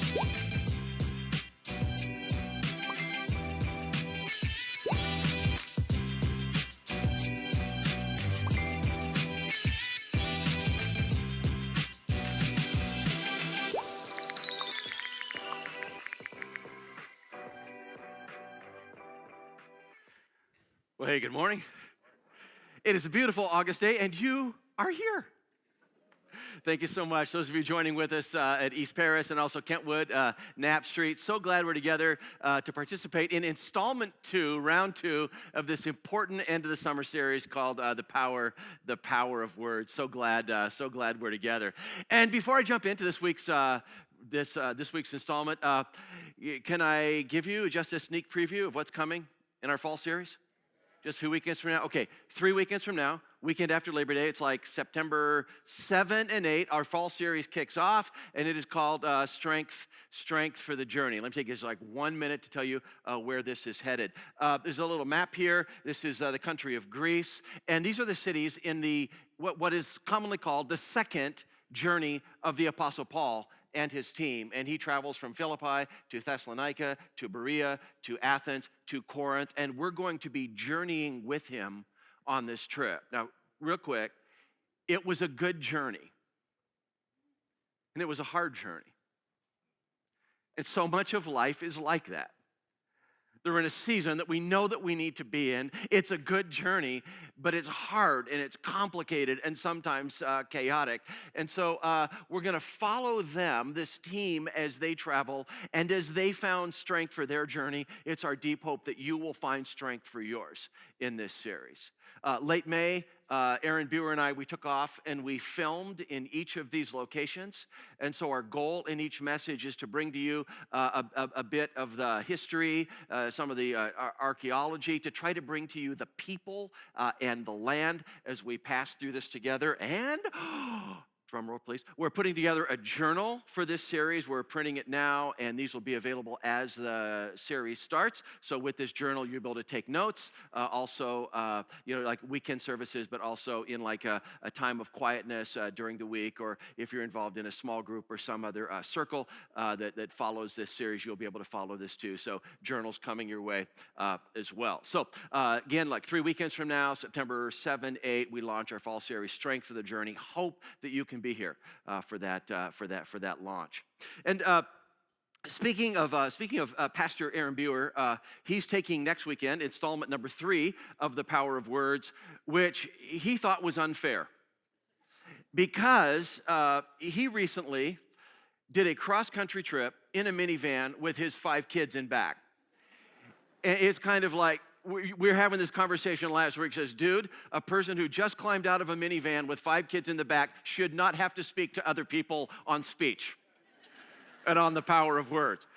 Well, hey, good morning. It is a beautiful August day, and you are here. Thank you so much. Those of you joining with us at East Paris and also Kentwood, Knapp Street, so glad we're together to participate in installment 2, round 2 of this important end of the summer series called The Power of Words. So glad we're together. And before I jump into this week's this week's installment, can I give you just a sneak preview of what's coming in our fall series? Just 2 weekends from now? Okay, 3 weekends from now, weekend after Labor Day. It's like September 7 and 8. Our fall series kicks off, and it is called Strength for the Journey. Let me take just like 1 minute to tell you where this is headed. There's a little map here. This is the country of Greece, and these are the cities in the what is commonly called the second journey of the Apostle Paul and his team. And he travels from Philippi to Thessalonica, to Berea, to Athens, to Corinth. And we're going to be journeying with him on this trip. Now, real quick, it was a good journey. And it was a hard journey. And so much of life is like that. They're in a season that we know that we need to be in. It's a good journey, but it's hard and it's complicated and sometimes chaotic. And so we're going to follow them, this team, as they travel and as they found strength for their journey. It's our deep hope that you will find strength for yours in this series. Late May, Aaron Buer and I, we took off and we filmed in each of these locations. And so our goal in each message is to bring to you a bit of the history, some of the archaeology, to try to bring to you the people and the land as we pass through this together. And drum roll, please. We're putting together a journal for this series. We're printing it now, and these will be available as the series starts. So with this journal, you'll be able to take notes. Also, like weekend services, but also in like a time of quietness during the week, or if you're involved in a small group or some other circle that follows this series, you'll be able to follow this too. So journals coming your way as well. So again, like 3 weekends from now, September 7, 8, we launch our fall series, Strength for the Journey. Hope that you can be here for that launch. And speaking of Pastor Aaron Buer, he's taking next weekend installment number 3 of The Power of Words, which he thought was unfair because he recently did a cross-country trip in a minivan with his 5 kids in back. And it's kind of like, we were having this conversation last week. Says, dude, a person who just climbed out of a minivan with 5 kids in the back should not have to speak to other people on speech and on the power of words.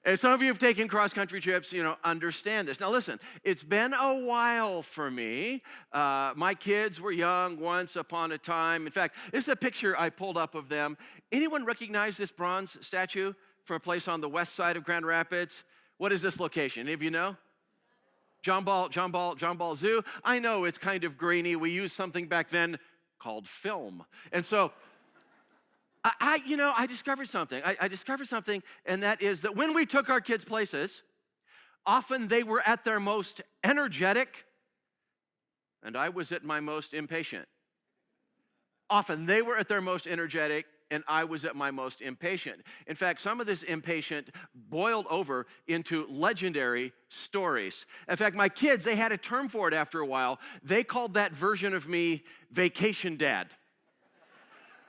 And some of you have taken cross-country trips, understand this. Now listen, it's been a while for me. My kids were young once upon a time. In fact, this is a picture I pulled up of them. Anyone recognize this bronze statue from a place on the west side of Grand Rapids? What is this location? Any of you know? John Ball Zoo. I know it's kind of grainy. We used something back then called film. And so I discovered something. I discovered something, and that is that when we took our kids places, often they were at their most energetic, and I was at my most impatient. Often they were at their most energetic, and I was at my most impatient. In fact, some of this impatient boiled over into legendary stories. In fact, my kids, they had a term for it after a while. They called that version of me Vacation Dad.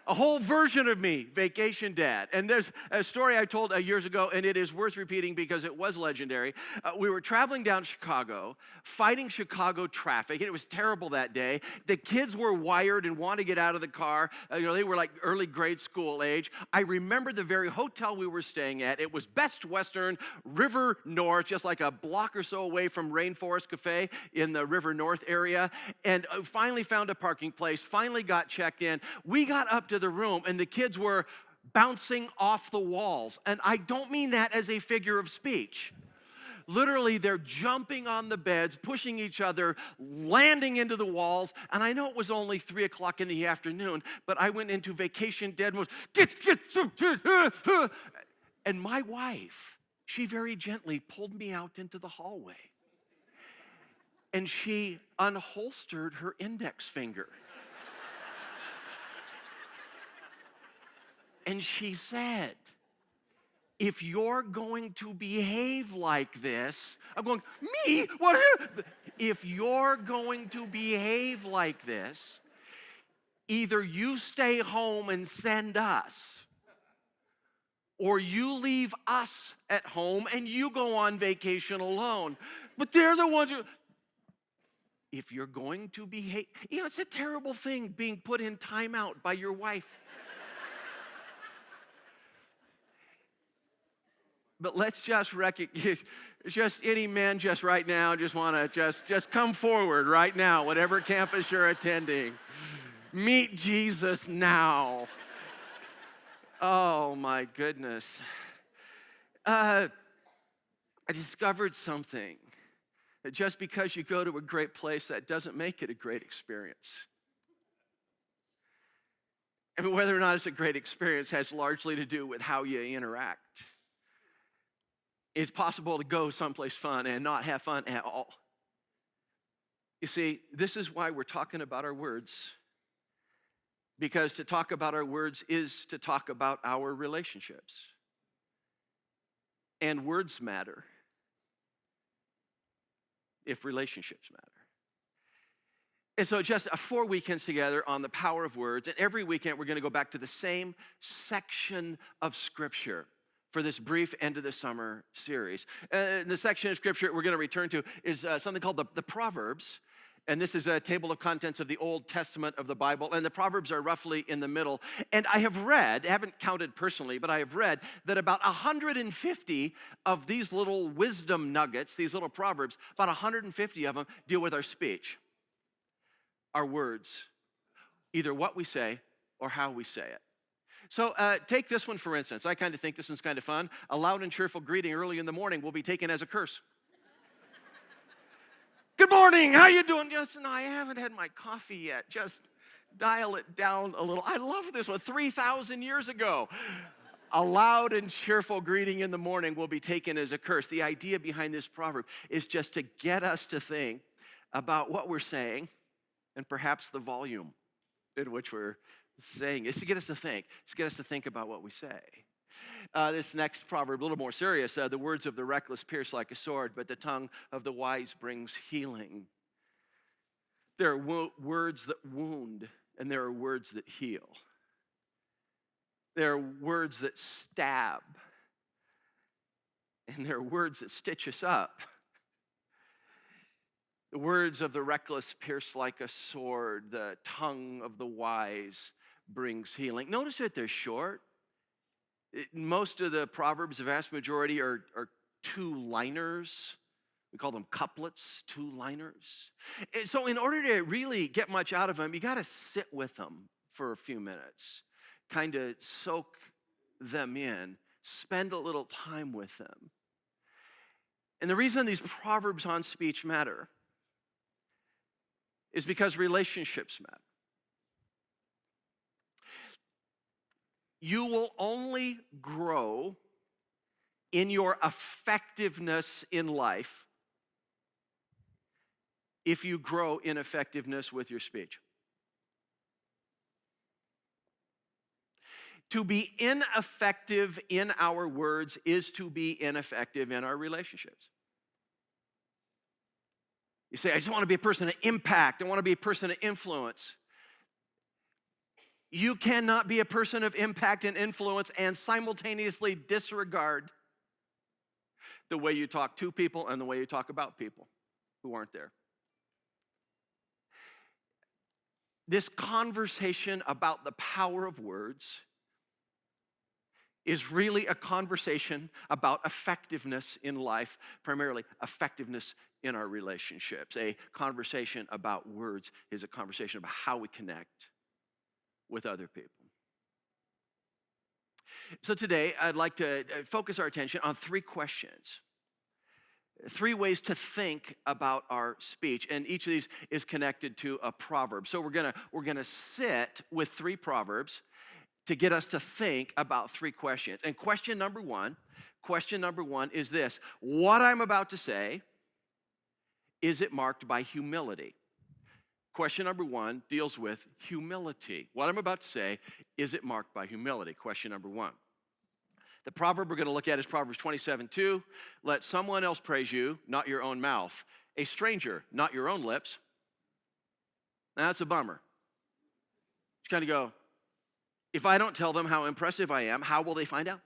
A whole version of me, Vacation Dad. And there's a story I told years ago, and it is worth repeating because it was legendary. We were traveling down Chicago, fighting Chicago traffic, and it was terrible that day. The kids were wired and wanted to get out of the car. They were like early grade school age. I remember the very hotel we were staying at. It was Best Western, River North, just like a block or so away from Rainforest Cafe in the River North area. And finally found a parking place, finally got checked in. We got up to the room, and the kids were bouncing off the walls. And I don't mean that as a figure of speech. Literally, they're jumping on the beds, pushing each other, landing into the walls. And I know it was only 3 o'clock in the afternoon, but I went into Vacation Dad and was, get. And my wife, she very gently pulled me out into the hallway. And she unholstered her index finger. And she said, if you're going to behave like this, I'm going, me? What? If you're going to behave like this, either you stay home and send us, or you leave us at home and you go on vacation alone. But they're the ones who, if you're going to behave, it's a terrible thing being put in timeout by your wife. But let's just recognize, just any men just right now, just want to just come forward right now, whatever campus you're attending. Meet Jesus now. Oh my goodness. I discovered something. That just because you go to a great place, that doesn't make it a great experience. I mean, whether or not it's a great experience has largely to do with how you interact. It's possible to go someplace fun and not have fun at all. You see, this is why we're talking about our words. Because to talk about our words is to talk about our relationships. And words matter if relationships matter. And so just 4 weekends together on the power of words. And every weekend we're going to go back to the same section of Scripture for this brief end of the summer series. The section of Scripture we're going to return to is something called the Proverbs. And this is a table of contents of the Old Testament of the Bible. And the Proverbs are roughly in the middle. And I have read, I haven't counted personally, but I have read that about 150 of these little wisdom nuggets, these little Proverbs, about 150 of them deal with our speech, our words, either what we say or how we say it. So take this one, for instance. I kind of think this one's kind of fun. A loud and cheerful greeting early in the morning will be taken as a curse. Good morning, how you doing? Justin, I haven't had my coffee yet. Just dial it down a little. I love this one, 3,000 years ago. A loud and cheerful greeting in the morning will be taken as a curse. The idea behind this proverb is just to get us to think about what we're saying and perhaps the volume in which we're saying. It's to get us to think. It's to get us to think about what we say. This next proverb, a little more serious. The words of the reckless pierce like a sword, but the tongue of the wise brings healing. There are words that wound, and there are words that heal. There are words that stab, and there are words that stitch us up. The words of the reckless pierce like a sword. The tongue of the wise brings healing. Notice that they're short. Most of the Proverbs, the vast majority, are two-liners. We call them couplets, two-liners. And so in order to really get much out of them, you got to sit with them for a few minutes, kind of soak them in, spend a little time with them. And the reason these Proverbs on speech matter is because relationships matter. You will only grow in your effectiveness in life if you grow in effectiveness with your speech. To be ineffective in our words is to be ineffective in our relationships. You say, I just want to be a person of impact. I want to be a person of influence. You cannot be a person of impact and influence and simultaneously disregard the way you talk to people and the way you talk about people who aren't there. This conversation about the power of words is really a conversation about effectiveness in life, primarily effectiveness in our relationships. A conversation about words is a conversation about how we connect with other people. So today, I'd like to focus our attention on 3 questions. 3 ways to think about our speech, and each of these is connected to a proverb. So we're gonna sit with 3 proverbs, to get us to think about three questions. And question number one is this: what I'm about to say, is it marked by humility? Question number one deals with humility. What I'm about to say, is it marked by humility? Question number one. The proverb we're going to look at is Proverbs 27:2. Let someone else praise you, not your own mouth. A stranger, not your own lips. Now, that's a bummer. You kind of go, if I don't tell them how impressive I am, how will they find out?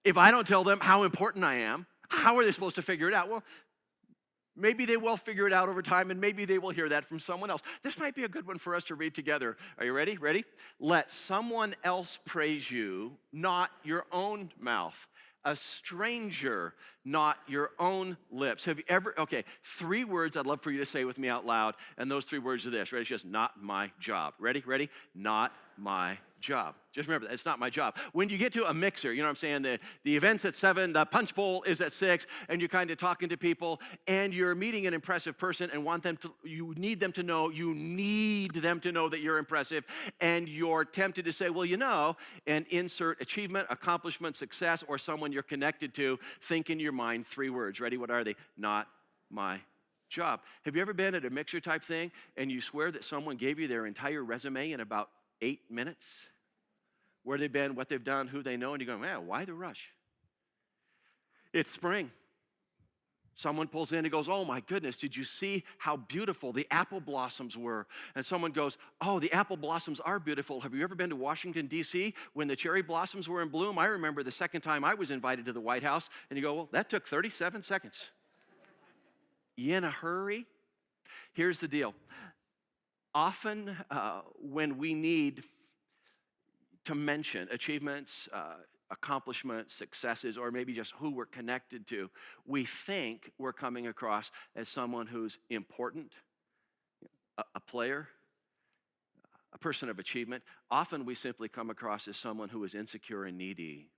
If I don't tell them how important I am, how are they supposed to figure it out? Well, maybe they will figure it out over time, and maybe they will hear that from someone else. This might be a good one for us to read together. Are you ready? Ready? Let someone else praise you, not your own mouth. A stranger, not your own lips. Have you ever, okay, three words I'd love for you to say with me out loud, and those three words are this. Ready? It's just not my job. Ready? Ready? Not my job. Just remember that, it's not my job. When you get to a mixer, you know what I'm saying, the event's at 7, the punch bowl is at 6, and you're kind of talking to people, and you're meeting an impressive person and you need them to know that you're impressive, and you're tempted to say, well, you know, and insert achievement, accomplishment, success, or someone you're connected to. Think in your mind three words. Ready? What are they? Not my job. Have you ever been at a mixer type thing, and you swear that someone gave you their entire resume in about 8 minutes? Where they've been, what they've done, who they know, and you go, man, why the rush? It's spring. Someone pulls in and goes, oh my goodness, did you see how beautiful the apple blossoms were? And someone goes, oh, the apple blossoms are beautiful. Have you ever been to Washington, D.C. when the cherry blossoms were in bloom? I remember the second time I was invited to the White House, and you go, well, that took 37 seconds. You in a hurry? Here's the deal. Often when we need to mention achievements, accomplishments, successes, or maybe just who we're connected to, we think we're coming across as someone who's important, a player, a person of achievement. Often we simply come across as someone who is insecure and needy.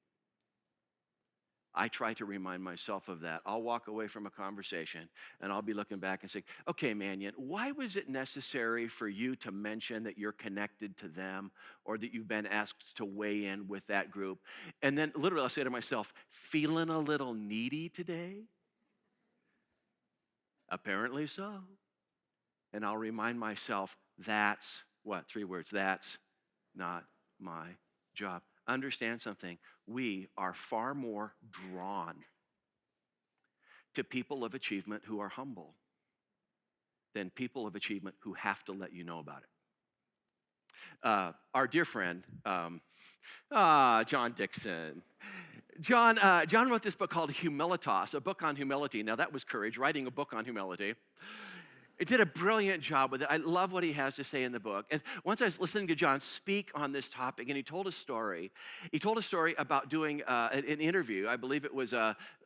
I try to remind myself of that. I'll walk away from a conversation and I'll be looking back and saying, okay, Manion, why was it necessary for you to mention that you're connected to them or that you've been asked to weigh in with that group? And then literally I'll say to myself, feeling a little needy today? Apparently so. And I'll remind myself, that's what? Three words. That's not my job. Understand something. We are far more drawn to people of achievement who are humble than people of achievement who have to let you know about it. Our dear friend, John Dixon. John wrote this book called Humilitas, a book on humility. Now that was courage, writing a book on humility. He did a brilliant job with it. I love what he has to say in the book. And once I was listening to John speak on this topic, and he told a story. He told a story about doing an interview. I believe it was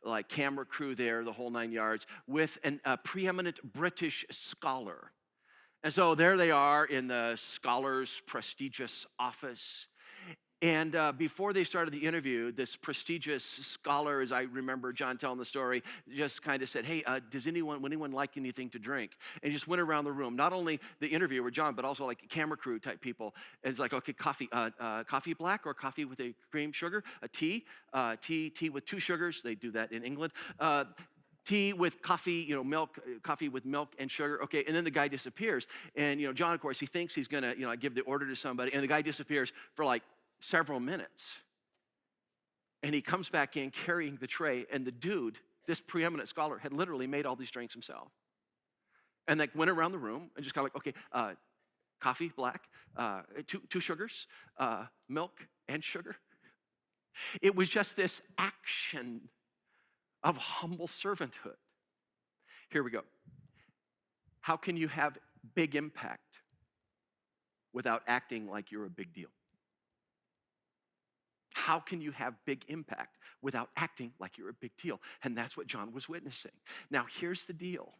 like camera crew there, the whole 9 yards, with a preeminent British scholar. And so there they are in the scholar's prestigious office. And before they started the interview, this prestigious scholar, as I remember John telling the story, just kind of said, hey, would anyone like anything to drink? And he just went around the room. Not only the interviewer, John, but also like camera crew type people. And it's like, okay, coffee, coffee black or coffee with a cream sugar? A tea with 2 sugars. They do that in England. Tea with coffee, milk, coffee with milk and sugar. Okay, and then the guy disappears. And, John, of course, he thinks he's going to, give the order to somebody. And the guy disappears for like several minutes. And he comes back in carrying the tray, and the dude, this preeminent scholar, had literally made all these drinks himself. And they went around the room and just kind of like, okay, coffee, black, 2 sugars, milk and sugar. It was just this action of humble servanthood. Here we go. How can you have big impact without acting like you're a big deal? How can you have big impact without acting like you're a big deal? And that's what John was witnessing. Now, here's the deal.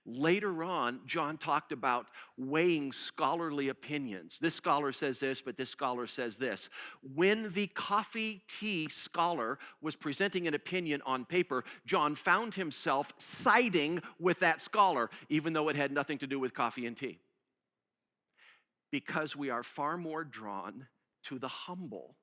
Later on, John talked about weighing scholarly opinions. This scholar says this, but this scholar says this. When the coffee tea scholar was presenting an opinion on paper, John found himself siding with that scholar, even though it had nothing to do with coffee and tea. because we are far more drawn to the humble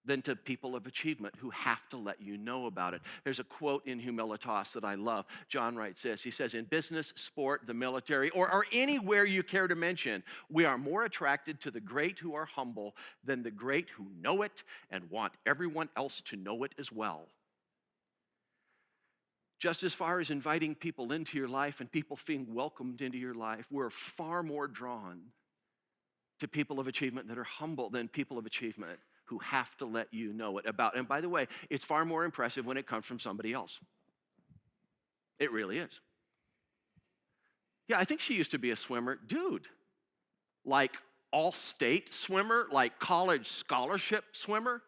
than to people of achievement who have to let you know about it. There's a quote in Humilitas that I love. John writes this. He says, in business, sport, the military, or anywhere you care to mention, we are more attracted to the great who are humble than the great who know it and want everyone else to know it as well. Just as far as inviting people into your life and people feeling welcomed into your life, we're far more drawn to people of achievement that are humble than people of achievement who have to let you know it about. And by the way, it's far more impressive when it comes from somebody else. It really is. Yeah, I think she used to be a swimmer. Dude, like all-state swimmer, like college scholarship swimmer.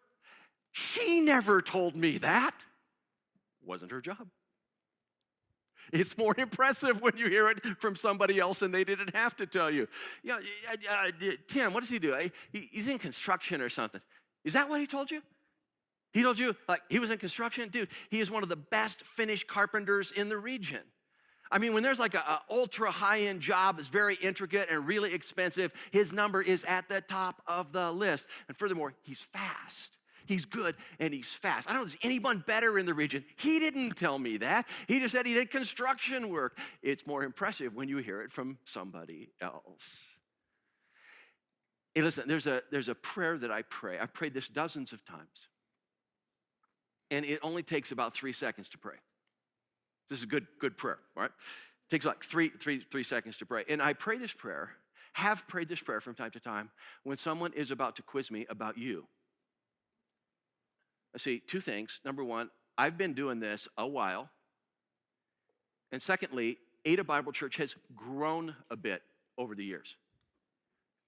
She never told me that. Wasn't her job. It's more impressive when you hear it from somebody else and they didn't have to tell you. Yeah, Tim, what does he do? He's in construction or something. Is that what he told you? He told you, like, he was in construction? Dude, he is one of the best finished carpenters in the region. I mean, when there's like a ultra high-end job, it's very intricate and really expensive, his number is at the top of the list. And furthermore, he's fast. He's good and he's fast. I don't know if there's anyone better in the region. He didn't tell me that. He just said he did construction work. It's more impressive when you hear it from somebody else. Hey, listen, there's a prayer that I pray. I've prayed this dozens of times. And it only takes about 3 seconds to pray. This is a good prayer, all right? It takes like three seconds to pray. And I pray this prayer, have prayed this prayer from time to time when someone is about to quiz me about you. I see two things. Number one, I've been doing this a while. And secondly, Ada Bible Church has grown a bit over the years.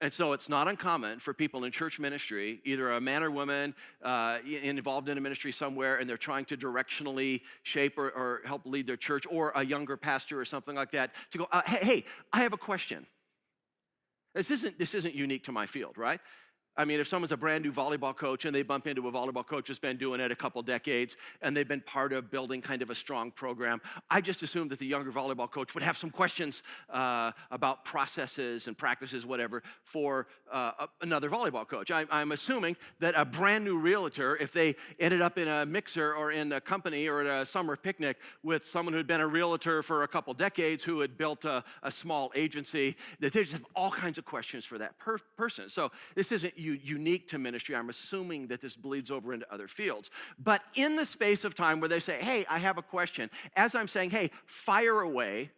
And so it's not uncommon for people in church ministry, either a man or woman involved in a ministry somewhere, and they're trying to directionally shape or help lead their church, or a younger pastor or something like that, to go, hey, I have a question. This isn't unique to my field, right? I mean, if someone's a brand new volleyball coach and they bump into a volleyball coach who's been doing it a couple decades and they've been part of building kind of a strong program, I just assume that the younger volleyball coach would have some questions about processes and practices, whatever, for another volleyball coach. I'm assuming that a brand new realtor, if they ended up in a mixer or in a company or at a summer picnic with someone who'd been a realtor for a couple decades who had built a small agency, that they just have all kinds of questions for that person. So this isn't unique to ministry. I'm assuming that this bleeds over into other fields. But in the space of time where they say, hey, I have a question, as I'm saying, hey, fire away,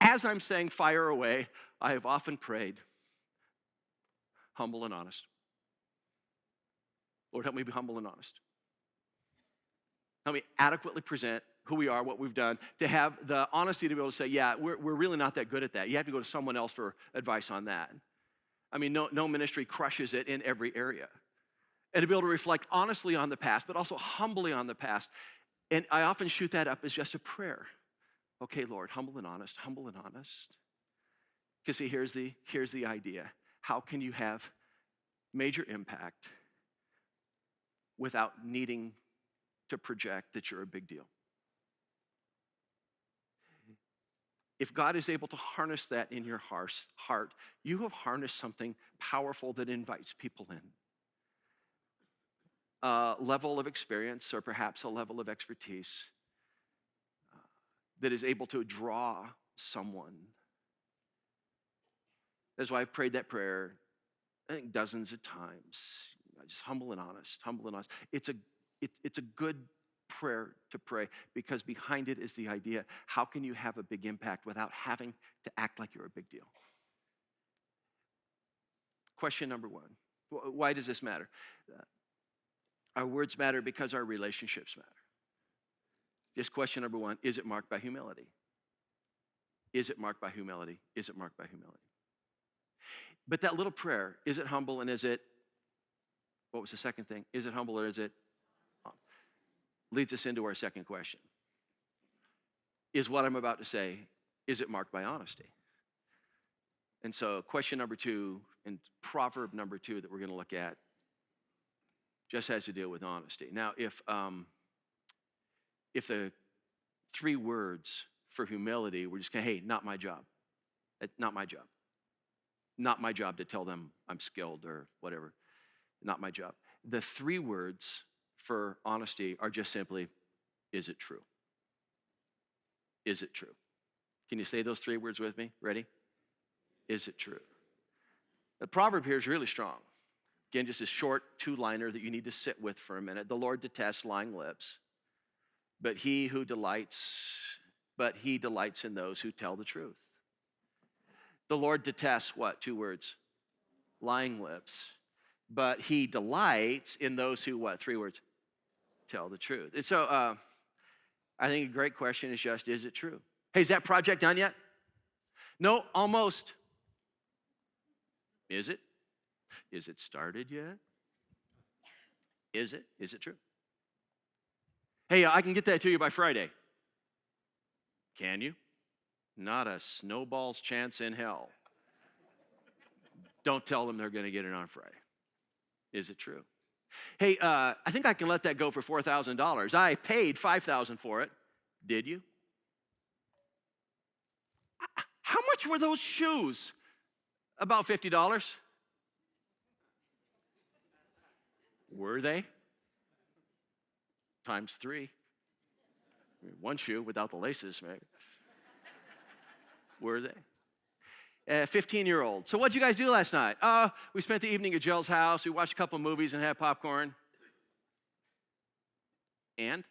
as I'm saying fire away, I have often prayed, humble and honest. Lord, help me be humble and honest. Help me adequately present who we are, what we've done, to have the honesty to be able to say, yeah, we're really not that good at that. You have to go to someone else for advice on that. I mean, no ministry crushes it in every area. And to be able to reflect honestly on the past, but also humbly on the past. And I often shoot that up as just a prayer. Okay, Lord, humble and honest, humble and honest. Because see, here's the idea. How can you have major impact without needing to project that you're a big deal? If God is able to harness that in your heart, you have harnessed something powerful that invites people in. A level of experience or perhaps a level of expertise that is able to draw someone. That's why I've prayed that prayer, I think dozens of times. Just humble and honest, humble and honest. It's a good prayer to pray because behind it is the idea, how can you have a big impact without having to act like you're a big deal? Question number one, why does this matter? Our words matter because our relationships matter. Just question number one, is it marked by humility? Is it marked by humility? Is it marked by humility? But that little prayer, is it humble and is it, what was the second thing? Is it humble or is it? Leads us into our second question. Is what I'm about to say, is it marked by honesty? And so question number two, and proverb number two that we're going to look at, just has to deal with honesty. Now, if the three words for humility were just, hey, not my job. Not my job. Not my job to tell them I'm skilled or whatever. Not my job. The 3 words for honesty are just simply, is it true? Is it true? Can you say those 3 words with me? Ready? Is it true? The proverb here is really strong. Again, just a short 2-liner that you need to sit with for a minute. The Lord detests lying lips, but he delights in those who tell the truth. The Lord detests what? 2 words. Lying lips. But he delights in those who what? 3 words. Tell the truth. And so I think a great question is just, is it true? Hey, is that project done yet? No, almost. Is it? Is it started yet? Is it? Is it true? Hey, I can get that to you by Friday. Can you? Not a snowball's chance in hell. Don't tell them they're going to get it on Friday. Is it true? Hey, I think I can let that go for $4,000. I paid $5,000 for it. Did you? How much were those shoes? About $50. Were they? Times 3. 1 shoe without the laces, maybe. Were they? 15-year-old. So what'd you guys do last night? We spent the evening at Jill's house. We watched a couple movies and had popcorn. And?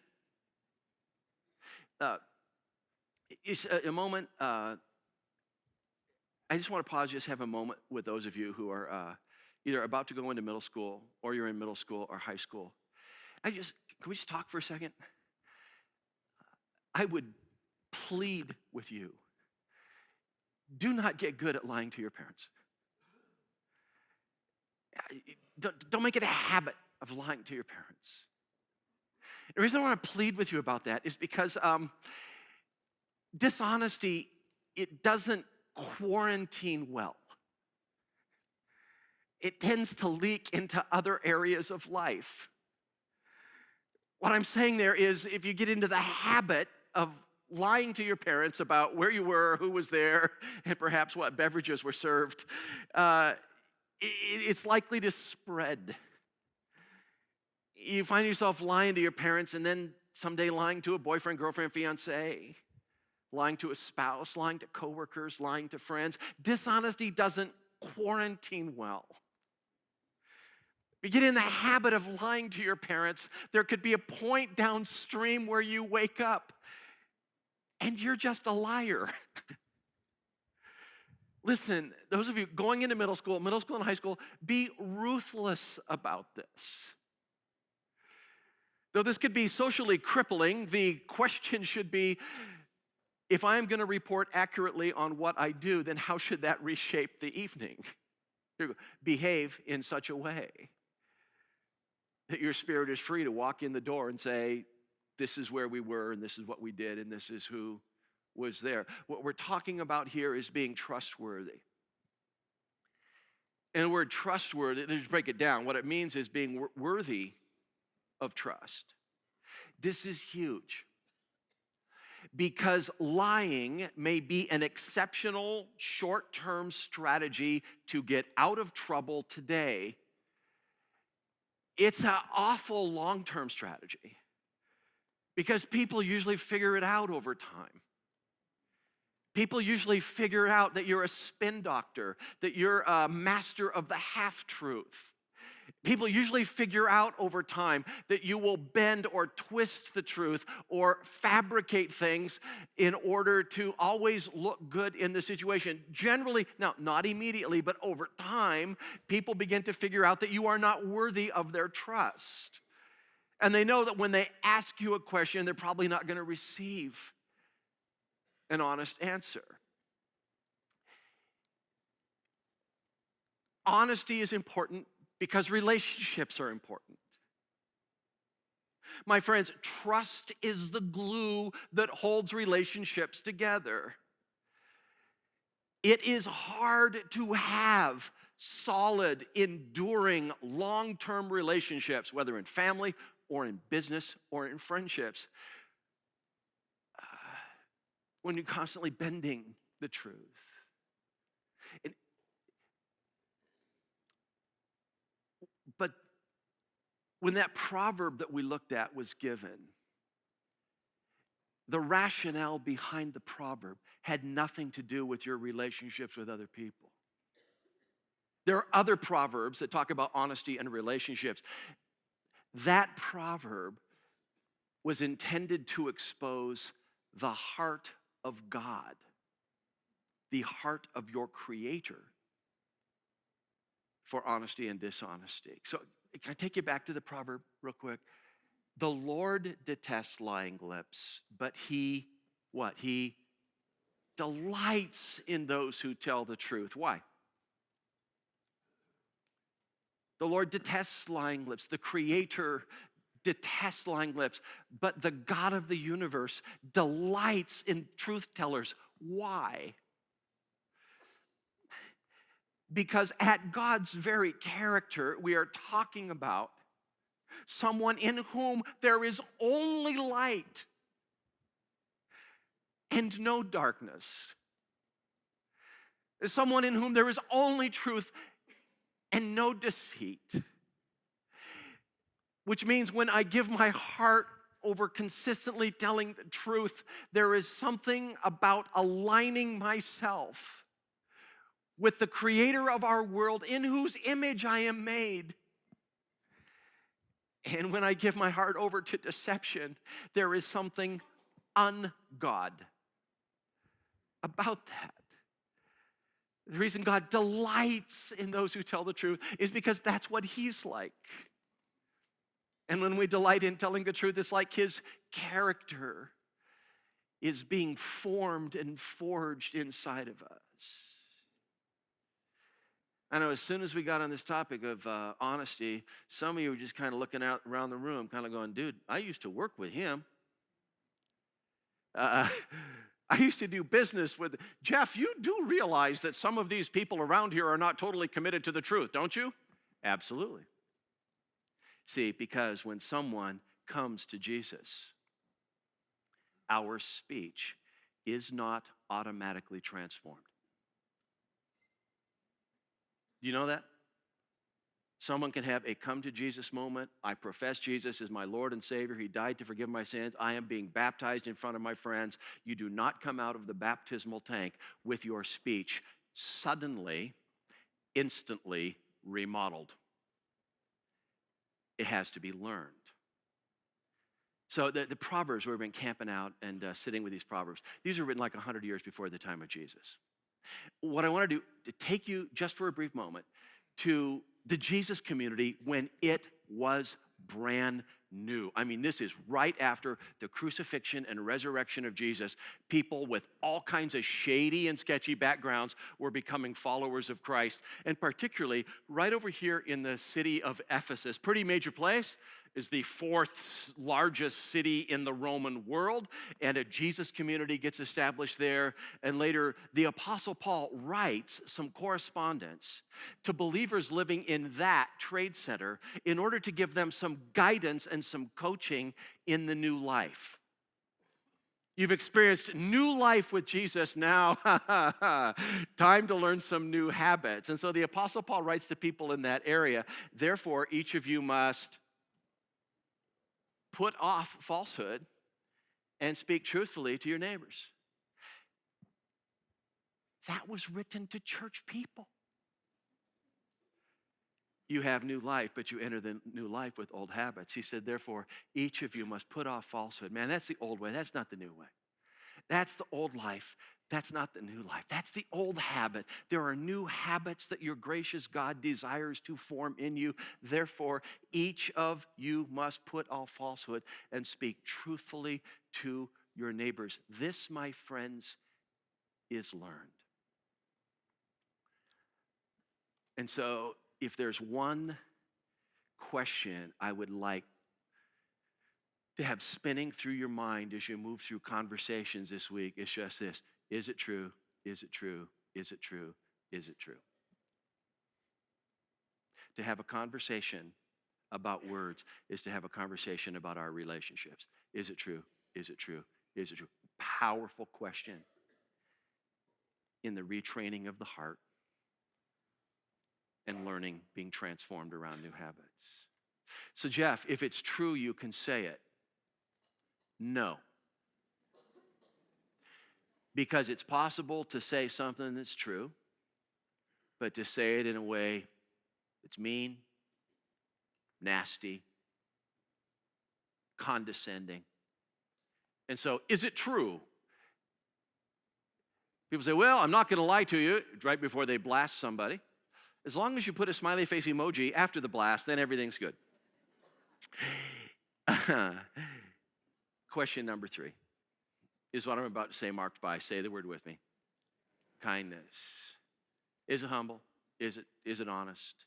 It's a moment, I just want to pause, just have a moment with those of you who are either about to go into middle school or you're in middle school or high school. Can we just talk for a second? I would plead with you. Do not get good at lying to your parents. Don't make it a habit of lying to your parents. The reason I want to plead with you about that is because dishonesty, it doesn't quarantine well. It tends to leak into other areas of life. What I'm saying there is if you get into the habit of lying to your parents about where you were, who was there, and perhaps what beverages were served, it's likely to spread. You find yourself lying to your parents and then someday lying to a boyfriend, girlfriend, fiance, lying to a spouse, lying to coworkers, lying to friends. Dishonesty doesn't quarantine well. If you get in the habit of lying to your parents, there could be a point downstream where you wake up and you're just a liar. Listen, those of you going into middle school and high school, be ruthless about this. Though this could be socially crippling, the question should be, if I'm going to report accurately on what I do, then how should that reshape the evening? Behave in such a way that your spirit is free to walk in the door and say, this is where we were, and this is what we did, and this is who was there. What we're talking about here is being trustworthy. And the word trustworthy, let's break it down. What it means is being worthy of trust. This is huge. Because lying may be an exceptional short-term strategy to get out of trouble today. It's an awful long-term strategy because people usually figure it out over time. People usually figure out that you're a spin doctor, that you're a master of the half-truth. People usually figure out over time that you will bend or twist the truth or fabricate things in order to always look good in the situation. Generally, now, not immediately, but over time, people begin to figure out that you are not worthy of their trust. And they know that when they ask you a question, they're probably not going to receive an honest answer. Honesty is important because relationships are important. My friends, trust is the glue that holds relationships together. It is hard to have solid, enduring, long-term relationships, whether in family or in business or in friendships, when you're constantly bending the truth. When that proverb that we looked at was given, the rationale behind the proverb had nothing to do with your relationships with other people. There are other proverbs that talk about honesty and relationships. That proverb was intended to expose the heart of God, the heart of your Creator, for honesty and dishonesty. So can I take you back to the proverb real quick? The Lord detests lying lips, but he, what? He delights in those who tell the truth. Why? The Lord detests lying lips. The Creator detests lying lips, but the God of the universe delights in truth tellers. Why? Because at God's very character, we are talking about someone in whom there is only light and no darkness. Someone in whom there is only truth and no deceit. Which means when I give my heart over consistently telling the truth, there is something about aligning myself with the Creator of our world, in whose image I am made. And when I give my heart over to deception, there is something un-God about that. The reason God delights in those who tell the truth is because that's what He's like. And when we delight in telling the truth, it's like His character is being formed and forged inside of us. I know as soon as we got on this topic of honesty, some of you were just kind of looking out around the room, kind of going, dude, I used to work with him. I used to do business with Jeff. You do realize that some of these people around here are not totally committed to the truth, don't you? Absolutely. See, because when someone comes to Jesus, our speech is not automatically transformed. Do you know that? Someone can have a come to Jesus moment. I profess Jesus as my Lord and Savior. He died to forgive my sins. I am being baptized in front of my friends. You do not come out of the baptismal tank with your speech suddenly, instantly remodeled. It has to be learned. So the Proverbs, we've been camping out and sitting with these Proverbs. These were written like 100 years before the time of Jesus. What I want to do, to take you just for a brief moment to the Jesus community when it was brand new. I mean, this is right after the crucifixion and resurrection of Jesus. People with all kinds of shady and sketchy backgrounds were becoming followers of Christ. And particularly right over here in the city of Ephesus, pretty major place, is the fourth largest city in the Roman world, and a Jesus community gets established there. And later, the Apostle Paul writes some correspondence to believers living in that trade center in order to give them some guidance and some coaching in the new life. You've experienced new life with Jesus now. Time to learn some new habits. And so the Apostle Paul writes to people in that area, therefore, each of you must put off falsehood and speak truthfully to your neighbors. That was written to church people. You have new life, but you enter the new life with old habits. He said, therefore, each of you must put off falsehood. Man, that's the old way. That's not the new way. That's the old life. That's not the new life. That's the old habit. There are new habits that your gracious God desires to form in you. Therefore, each of you must put off falsehood and speak truthfully to your neighbors. This, my friends, is learned. And so, if there's one question I would like to have spinning through your mind as you move through conversations this week, it's just this. Is it true? Is it true? Is it true? Is it true? To have a conversation about words is to have a conversation about our relationships. Is it true? Is it true? Is it true? Powerful question in the retraining of the heart and learning, being transformed around new habits. So, Jeff, if it's true, you can say it. No. Because it's possible to say something that's true, but to say it in a way that's mean, nasty, condescending. And so, is it true? People say, well, I'm not going to lie to you, right before they blast somebody. As long as you put a smiley face emoji after the blast, then everything's good. Question number 3 is what I'm about to say, marked by, say the word with me, kindness. Is it humble? Is it honest?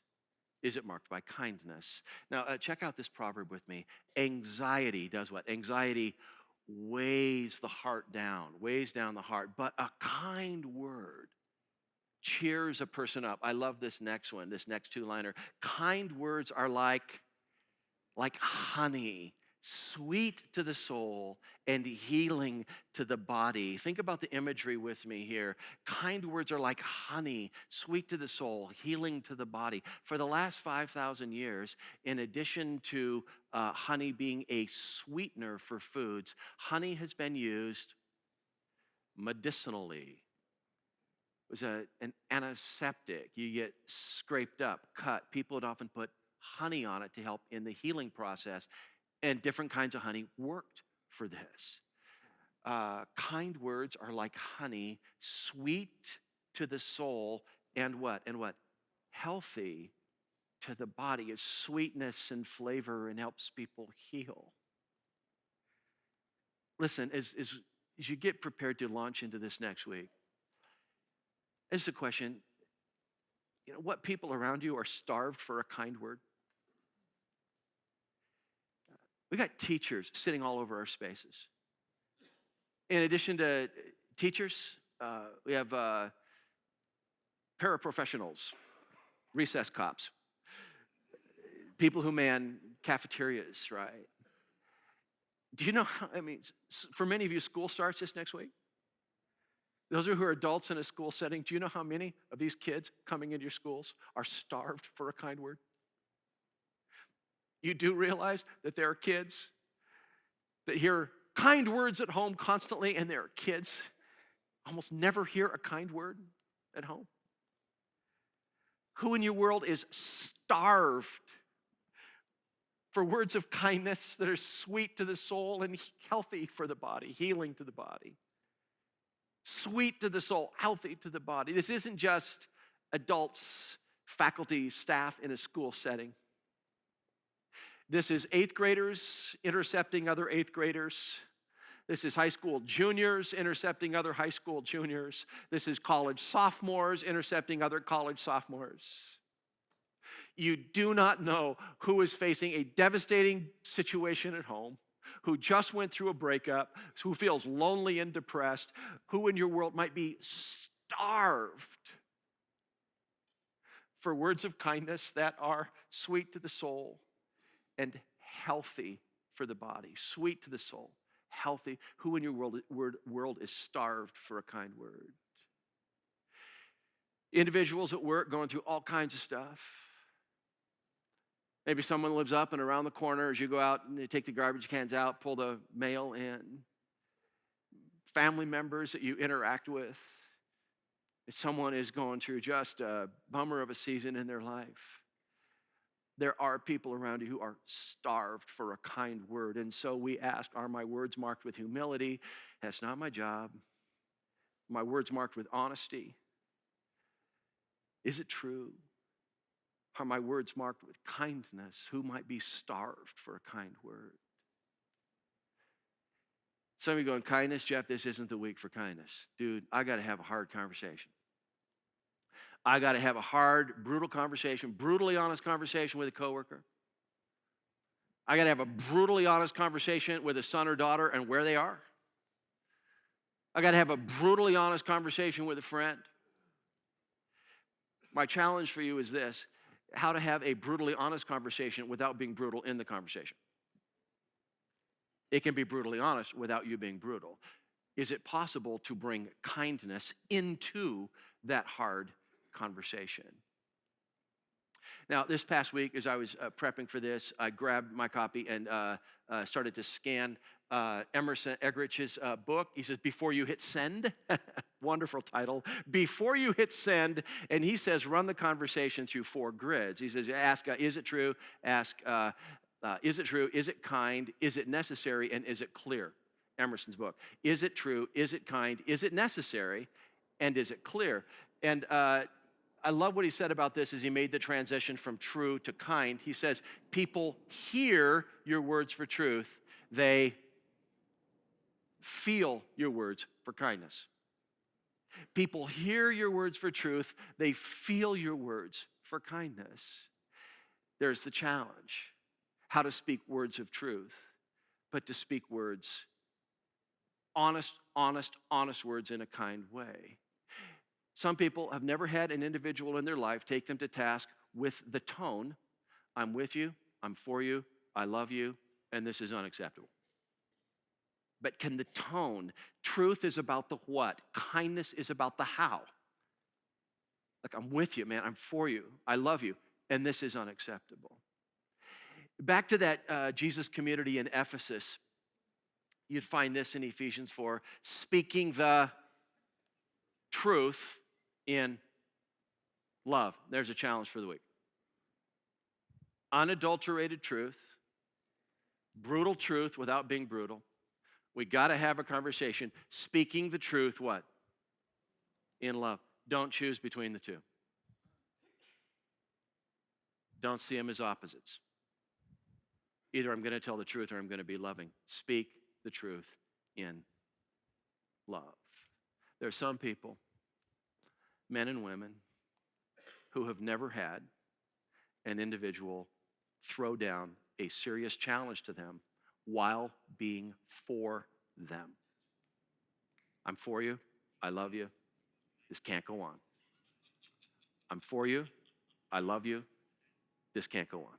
Is it marked by kindness? Now, check out this proverb with me. Anxiety does what? Anxiety weighs the heart down, weighs down the heart. But a kind word cheers a person up. I love this next one, this next two-liner. Kind words are like honey, sweet to the soul and healing to the body. Think about the imagery with me here. Kind words are like honey, sweet to the soul, healing to the body. For the last 5,000 years, in addition to honey being a sweetener for foods, honey has been used medicinally. It was an antiseptic. You get scraped up, cut. People would often put honey on it to help in the healing process. And different kinds of honey worked for this. Kind words are like honey, sweet to the soul, and what? And what? Healthy to the body. It's sweetness and flavor and helps people heal. Listen, as you get prepared to launch into this next week, this is a question. What people around you are starved for a kind word? We got teachers sitting all over our spaces. In addition to teachers, we have paraprofessionals, recess cops, people who man cafeterias, right? Do you know, for many of you, school starts this next week. Those who are adults in a school setting, do you know how many of these kids coming into your schools are starved for a kind word? You do realize that there are kids that hear kind words at home constantly, and there are kids almost never hear a kind word at home. Who in your world is starved for words of kindness that are sweet to the soul and healthy for the body, healing to the body? Sweet to the soul, healthy to the body. This isn't just adults, faculty, staff in a school setting. This is 8th graders intercepting other 8th graders. This is high school juniors intercepting other high school juniors. This is college sophomores intercepting other college sophomores. You do not know who is facing a devastating situation at home, who just went through a breakup, who feels lonely and depressed, who in your world might be starved for words of kindness that are sweet to the soul and healthy for the body. Sweet to the soul, healthy. Who in your world is starved for a kind word? Individuals at work going through all kinds of stuff. Maybe someone lives up and around the corner as you go out and they take the garbage cans out, pull the mail in. Family members that you interact with. If someone is going through just a bummer of a season in their life, there are people around you who are starved for a kind word. And so we ask, are my words marked with humility? That's not my job. My words marked with honesty? Is it true? Are my words marked with kindness? Who might be starved for a kind word? Some of you going, kindness, Jeff, this isn't the week for kindness. Dude, I got to have a hard conversation. I got to have a hard, brutal conversation, brutally honest conversation with a coworker. I got to have a brutally honest conversation with a son or daughter and where they are. I got to have a brutally honest conversation with a friend. My challenge for you is this: how to have a brutally honest conversation without being brutal in the conversation. It can be brutally honest without you being brutal. Is it possible to bring kindness into that hard conversation? Now, this past week, as I was prepping for this, I grabbed my copy and started to scan Emerson Eggerich's book. He says, Before You Hit Send. Wonderful title. Before You Hit Send. And he says, run the conversation through 4 grids. He says, ask, is it true? Ask, is it true? Is it kind? Is it necessary? And is it clear? Emerson's book. Is it true? Is it kind? Is it necessary? And is it clear? And I love what he said about this as he made the transition from true to kind. He says, people hear your words for truth. They feel your words for kindness. People hear your words for truth. They feel your words for kindness. There's the challenge. How to speak words of truth, but to speak words, honest words in a kind way. Some people have never had an individual in their life take them to task with the tone, I'm with you, I'm for you, I love you, and this is unacceptable. But can the tone, truth is about the what, kindness is about the how. Like, I'm with you, man, I'm for you, I love you, and this is unacceptable. Back to that Jesus community in Ephesus, you'd find this in Ephesians 4, speaking the truth in love. There's a challenge for the week. Unadulterated truth, brutal truth without being brutal. We got to have a conversation. Speaking the truth, what? In love. Don't choose between the two. Don't see them as opposites. Either I'm going to tell the truth or I'm going to be loving. Speak the truth in love. There are some people, men and women, who have never had an individual throw down a serious challenge to them while being for them. I'm for you. I love you. This can't go on. I'm for you. I love you. This can't go on.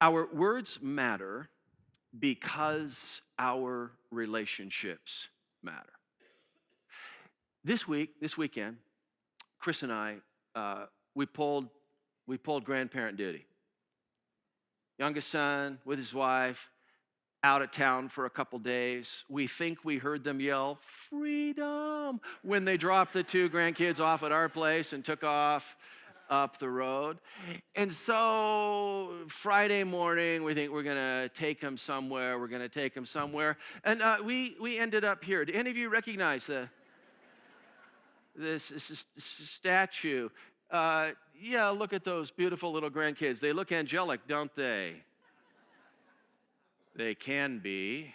Our words matter because our relationships matter. This weekend, Chris and I, we pulled grandparent duty. Youngest son with his wife, out of town for a couple days. We think we heard them yell, freedom, when they dropped the 2 grandkids off at our place and took off up the road. And so Friday morning, we think we're gonna take them somewhere. And we ended up here. Do any of you recognize this statue? Yeah, look at those beautiful little grandkids. They look angelic, don't they? They can be.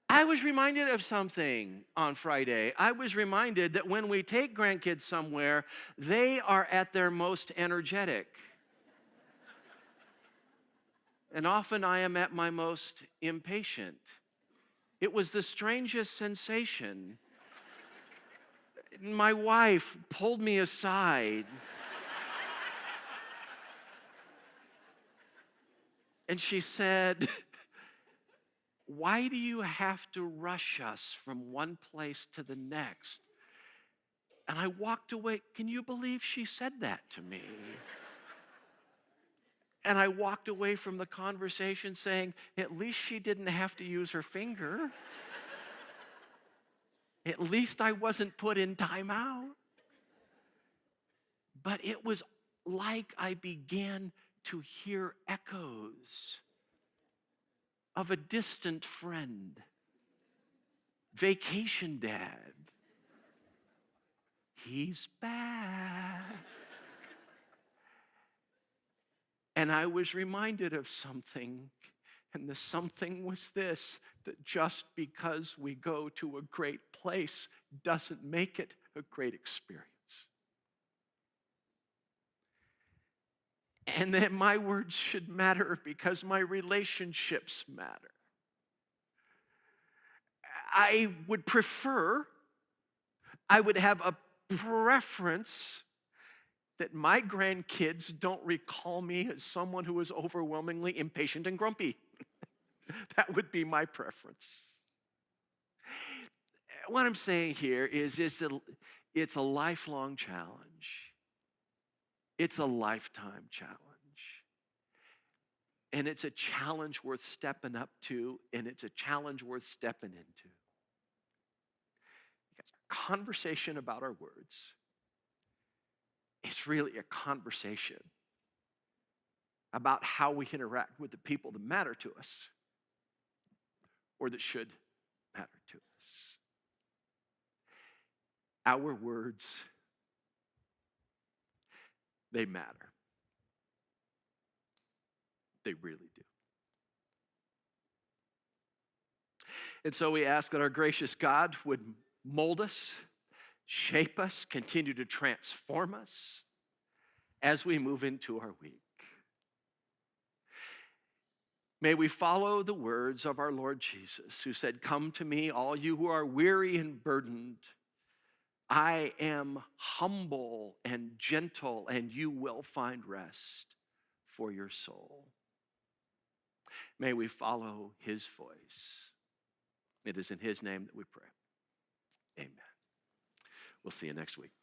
I was reminded of something on Friday. I was reminded that when we take grandkids somewhere, they are at their most energetic. And often I am at my most impatient. It was the strangest sensation. My wife pulled me aside. And she said, why do you have to rush us from one place to the next? And I walked away. Can you believe she said that to me? And I walked away from the conversation saying, at least she didn't have to use her finger. At least I wasn't put in timeout. But it was like I began to hear echoes of a distant friend, vacation dad. He's back. And I was reminded of something, and the something was this, that just because we go to a great place doesn't make it a great experience. And that my words should matter because my relationships matter. I would have a preference that my grandkids don't recall me as someone who is overwhelmingly impatient and grumpy. That would be my preference. What I'm saying here is it's a lifelong challenge. It's a lifetime challenge. And it's a challenge worth stepping up to, and it's a challenge worth stepping into. Because our conversation about our words is really a conversation about how we interact with the people that matter to us or that should matter to us. Our words, they matter. They really do. And so we ask that our gracious God would mold us, shape us, continue to transform us as we move into our week. May we follow the words of our Lord Jesus, who said, "Come to me, all you who are weary and burdened. I am humble and gentle, and you will find rest for your soul." May we follow his voice. It is in his name that we pray. Amen. We'll see you next week.